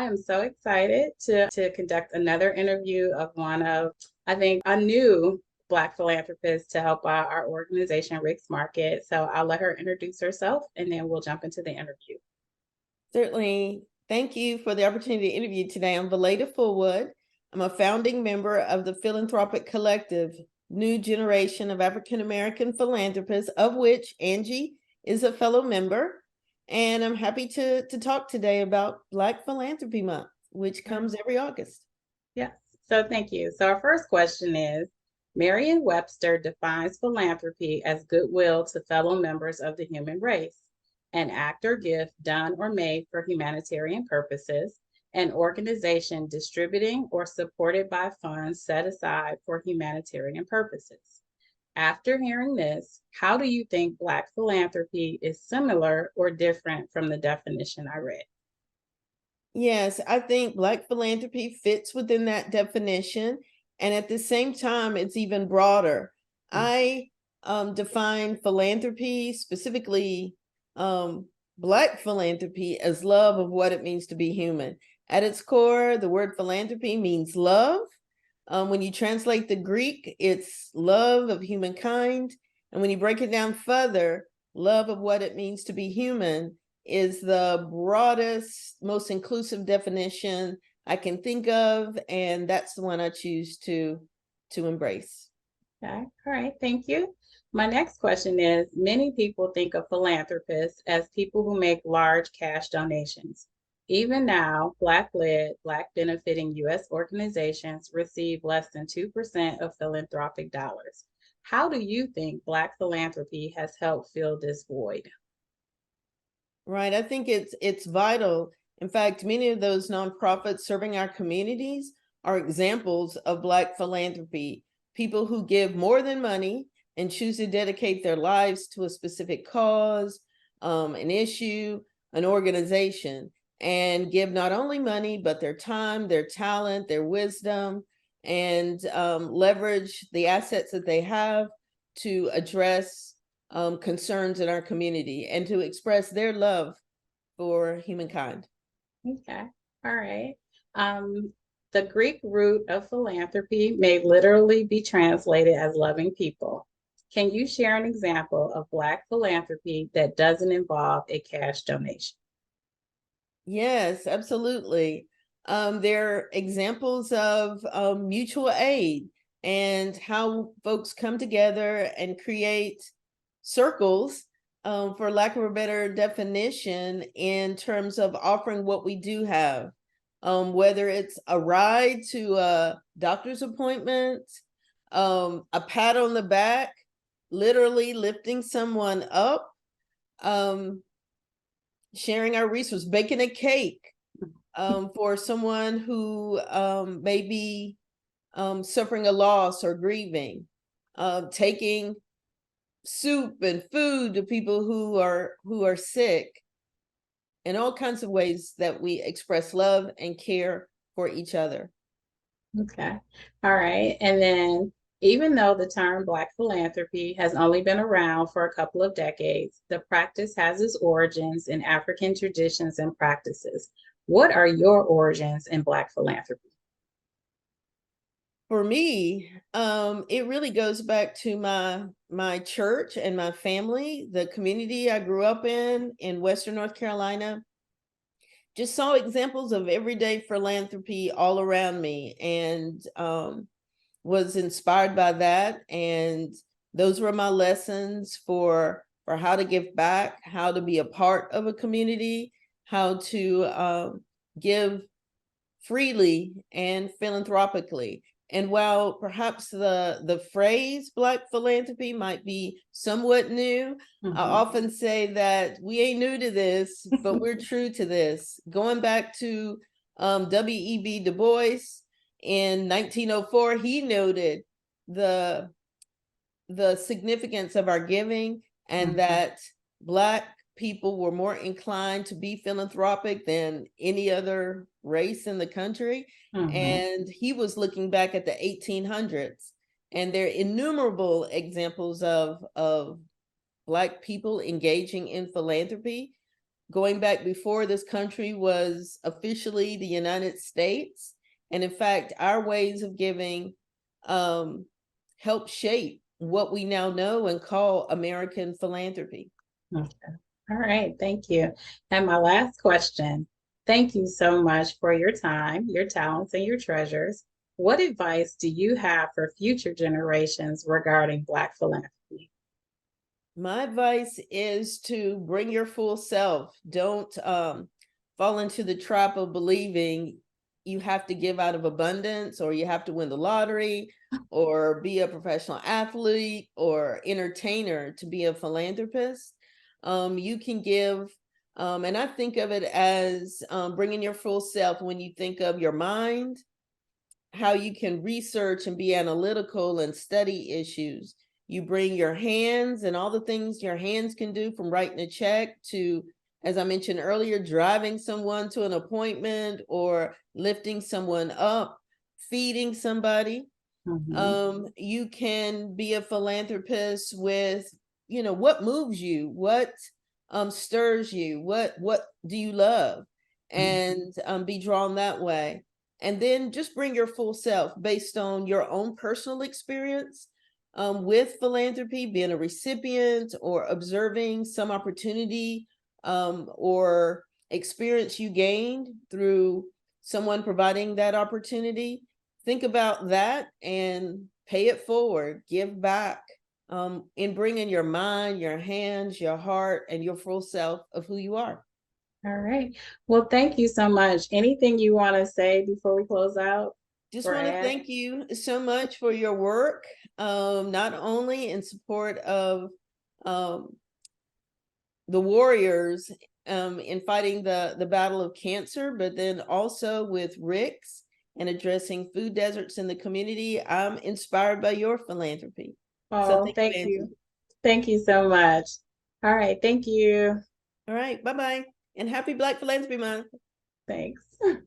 I am so excited to conduct another interview of one of, I think, a new Black philanthropist to help our organization, R.I.C Market. So I'll let her introduce herself and then we'll jump into the interview. Certainly. Thank you for the opportunity to interview today. I'm Valaida Fullwood. I'm a founding member of the Philanthropic Collective, new generation of African-American philanthropists, of which Angie is a fellow member. And I'm happy to talk today about Black Philanthropy Month, which comes every August. Yes. So thank you. So our first question is, Merriam-Webster defines philanthropy as goodwill to fellow members of the human race, an act or gift done or made for humanitarian purposes, an organization distributing or supported by funds set aside for humanitarian purposes. After hearing this, how do you think Black philanthropy is similar or different from the definition I read? Yes, I think Black philanthropy fits within that definition. And at the same time, it's even broader. I define philanthropy, specifically Black philanthropy, as love of what it means to be human. At its core, the word philanthropy means love. When you translate the Greek, it's love of humankind. And when you break it down further, love of what it means to be human is the broadest, most inclusive definition I can think of, and that's the one I choose to embrace. Okay, all right, thank you. My next question is, many people think of philanthropists as people who make large cash donations. Even now, Black-led, Black-benefiting U.S. organizations receive less than 2% of philanthropic dollars. How do you think Black philanthropy has helped fill this void? Right, I think it's vital. In fact, many of those nonprofits serving our communities are examples of Black philanthropy, people who give more than money and choose to dedicate their lives to a specific cause, an issue, an organization, and give not only money, but their time, their talent, their wisdom, and leverage the assets that they have to address concerns in our community and to express their love for humankind. Okay, all right. The Greek root of philanthropy may literally be translated as loving people. Can you share an example of Black philanthropy that doesn't involve a cash donation? Yes, absolutely. There are examples of mutual aid and how folks come together and create circles, for lack of a better definition, in terms of offering what we do have, whether it's a ride to a doctor's appointment, a pat on the back, literally lifting someone up, sharing our resources, baking a cake for someone who may be suffering a loss or grieving, taking soup and food to people who are sick, in all kinds of ways that we express love and care for each other. Okay, all right. And then, even though the term Black philanthropy has only been around for a couple of decades, the practice has its origins in African traditions and practices. What are your origins in Black philanthropy? For me, it really goes back to my church and my family, the community I grew up in Western North Carolina. Just saw examples of everyday philanthropy all around me, and was inspired by that. And those were my lessons for how to give back, how to be a part of a community, how to give freely and philanthropically. And while perhaps the phrase Black philanthropy might be somewhat new, I often say that we ain't new to this, but we're true to this. Going back to W.E.B. Du Bois in 1904, he noted the significance of our giving, and that Black people were more inclined to be philanthropic than any other race in the country. And he was looking back at the 1800s, and there are innumerable examples of Black people engaging in philanthropy. going back before this country was officially the United States. And in fact, our ways of giving help shape what we now know and call American philanthropy. Okay. All right. Thank you. And my last question. Thank you so much for your time, your talents, and your treasures. What advice do you have for future generations regarding Black philanthropy? My advice is to bring your full self. Don't fall into the trap of believing you have to give out of abundance, or you have to win the lottery, or be a professional athlete or entertainer to be a philanthropist. You can give, and I think of it as bringing your full self when you think of your mind, how you can research and be analytical and study issues. You bring your hands and all the things your hands can do, from writing a check to, as I mentioned earlier, driving someone to an appointment or lifting someone up, feeding somebody. Mhm. You can be a philanthropist with, what moves you, what stirs you, what do you love, and be drawn that way. And then just bring your full self based on your own personal experience with philanthropy, being a recipient or observing some opportunity or experience you gained through someone providing that opportunity. Think about that and pay it forward, give back in bringing your mind, your hands, your heart, and your full self of who you are. All right. Well, thank you so much. Anything you want to say before we close out Just or want to add? thank you so much for your work, not only in support of um, the warriors in fighting the battle of cancer, but then also with R.I.C and addressing food deserts in the community. I'm inspired by your philanthropy. So Oh, thank you, thank Angie. you. Thank you so much. All right. Thank you. All right, bye-bye. And happy Black Philanthropy Month. Thanks.